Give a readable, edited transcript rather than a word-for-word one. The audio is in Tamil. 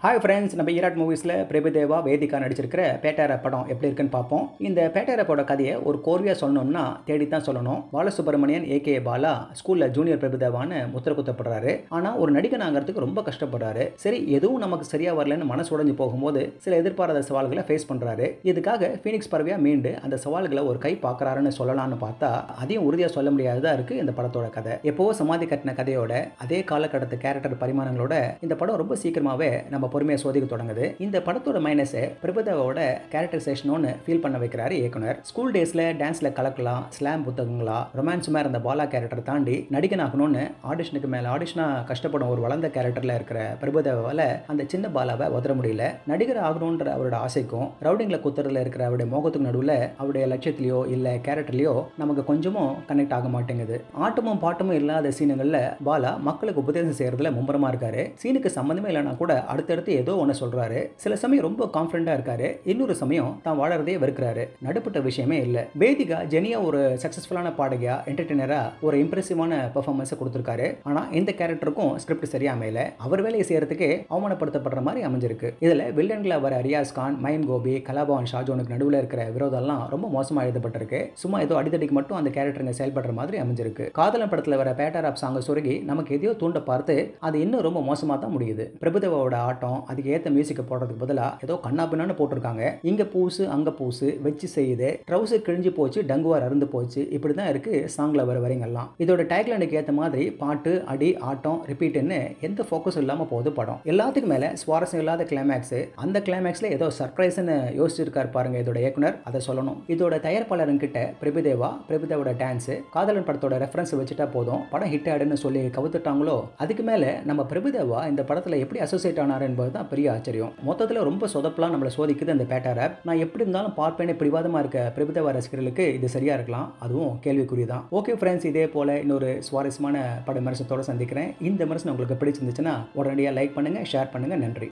ஹாய் ஃப்ரெண்ட்ஸ், நம்ம ஈராட் மூவிஸில் பிரபுதேவா வேதிகா நடிச்சிருக்கிற பேட்டார படம் எப்படி இருக்குன்னு பார்ப்போம். இந்த பேட்டாரப்போட கதையை ஒரு கோர்வையாக சொல்லணும்னா தேடித்தான் சொல்லணும். பாலசுப்ரமணியன் ஏகே பாலா ஸ்கூலில் ஜூனியர் பிரபுதேவான்னு முத்திர குத்தப்படுறாரு. ஆனால் ஒரு நடிகன் ஆகிறதுக்கு ரொம்ப கஷ்டப்படுறாரு. சரி, எதுவும் நமக்கு சரியாக வரலன்னு மனசு உடைஞ்சு போகும்போது சில எதிர்பாராத சவால்களை ஃபேஸ் பண்ணுறாரு. இதுக்காக ஃபீனிக்ஸ் பறவையாக மீண்டு அந்த சவால்களை ஒரு கை பார்க்குறாருன்னு சொல்லலாம்னு பார்த்தா அதையும் உறுதியாக சொல்ல முடியாததாக இருக்குது இந்த படத்தோட கதை. எப்போவோ சமாதி கட்டின கதையோட அதே காலகட்டத்து கேரக்டர் பரிமாணங்களோட இந்த படம் ரொம்ப சீக்கிரமாகவே நம்ம பொறுமையை சோதிக்க தொடங்குது. இந்த படத்தோட மைனஸ் பிரபுதேவாவோட கேரக்டரைசேஷன் ஃபீல் பண்ண வைக்கிறாரு இயக்குனர். ஸ்கூல் டேஸ்ல டான்ஸ்ல கலக்கலாம், ஸ்லாம் புத்தகங்களா, ரொமான்ஸுமா இருந்த பாலா கேரக்டர் தாண்டி நடிகன் ஆகணும்னு ஆடிஷனுக்கு மேல ஆடிஷனா கஷ்டப்படும் ஒரு வளர்ந்த கேரக்டர்ல இருக்கிற பிரபுதேவாவால அந்த சின்ன பாலாவை உதற முடியல. நடிகர் ஆகணும்ன்ற அவரோட ஆசைக்கும் ரவுடிங்ல குத்துறதுல இருக்கிற அவருடைய மோகத்துக்கு நடுவில் அவருடைய லட்சியத்திலேயோ இல்ல கேரக்டர்லயோ நமக்கு கொஞ்சமும் கனெக்ட் ஆக மாட்டேங்குது. ஆட்டமும் பாட்டமும் இல்லாத சீனுகள்ல பாலா மக்களுக்கு உபதேசம் செய்யறதுல மும்பரமா இருக்காரு. சீனுக்கு சம்பந்தமே இல்லைனா கூட அடுத்தடுத்து ஏதோ ஒன்று சொல்றாரு. சில சமயம் ரொம்ப கான்ஃபிடண்டா இருக்காரு, இன்னொரு சமயம் தான் வாழறதே வெறுக்கிறாரு. நடுப்பட்ட விஷயமே இல்ல. வேதிகா ஜெனியா ஒரு சக்சஸ்ஃபுல்லான பாடகியா, என்டர்டெய்னரா ஒரு இம்ப்ரெசிவான பெர்ஃபார்மன்ஸ் கொடுத்திருக்காரு. ஆனா இந்த கேரக்டருக்கும் ஸ்கிரிப்ட் சரியா அமையல. அவர் வேலையை செய்யறதுக்கே அவமானப்படுத்தப்படுற மாதிரி அமைஞ்சிருக்கு. இதுல வில்லன்களா வர ரியாஸ் கான், மைம் கோபி, கலாபவன் ஷாஜோனுக்கு நடுவில் இருக்கிற விரோதம்லாம் ரொம்ப மோசமா எழுதப்பட்டிருக்கு. சும்மா ஏதோ அடித்தடிக்கு மட்டும் அந்த கேரக்டருங்க செயல்படுற மாதிரி அமைஞ்சிருக்கு. காதலன் படத்துல வர பேட்டர் ஆப் சாங் சுருகி நமக்கு எதையோ தூண்ட பார்த்து அது இன்னும் ரொம்ப மோசமா தான் முடியுது. பிரபுதேவாவோட ஆட்டம் அதுக்கு ஏற்ற மியூசிக்கை போடுறதுக்கு பதிலாக ஏதோ கண்ணாபின்னு போட்டிருக்காங்க. இங்க பூசு அங்க பூசு வச்சு செய்யுது, ட்ரவுசர் கிழிஞ்சு போச்சு, டங்குவார் அருந்து போச்சு, இப்படி தான் இருக்கு சாங்ல வர வரிங்கெல்லாம். இதோட டேக்லைனுக்கு ஏற்ற மாதிரி பாட்டு, அடி, ஆட்டம், ரிப்பீட்னு எந்த ஃபோக்கஸ் இல்லாம போகுது படம். எல்லாத்துக்கும் மேல சுவாரஸ்யம் இல்லாத கிளைமேக்ஸ். அந்த கிளைமேக்ஸ்ல ஏதோ சர்ப்ரைஸ்னு யோசிச்சிருக்காரு பாருங்க இதோட இயக்குனர், அதை சொல்லணும். இதோட தயாரிப்பாளர்கிட்ட பிரபுதேவோட டான்ஸ், காதலன் படத்தோட ரெஃபரன்ஸ் வச்சுட்டா போதும் படம் ஹிட் ஆடுன்னு சொல்லி கவுத்துட்டாங்களோ. அதுக்கு மேல நம்ம பிரபுதேவா இந்த படத்துல எப்படி அசோசியேட் ஆனார் என்பதுதான் பெரிய ஆச்சரியம். மொத்தத்தில் ரொம்ப சொதப்பலாம் நம்மளை சோதிக்குது அந்த பேட்டார் ஆப். நான் எப்படி இருந்தாலும் பார்ப்பேனே பிடிவாதமா இருக்க பிரபுதேவா ரசிகர்களுக்கு இது சரியா இருக்கலாம், அதுவும் கேள்விக்குறி தான். ஓகே ஃப்ரெண்ட்ஸ், இதே போல இன்னொரு சுவாரஸ்யமான பட விமர்சனத்தோட சந்திக்கிறேன். இந்த விமர்சனம் உங்களுக்கு பிடிச்சிருந்துச்சுன்னா உடனடியாக லைக் பண்ணுங்க, ஷேர் பண்ணுங்க. நன்றி.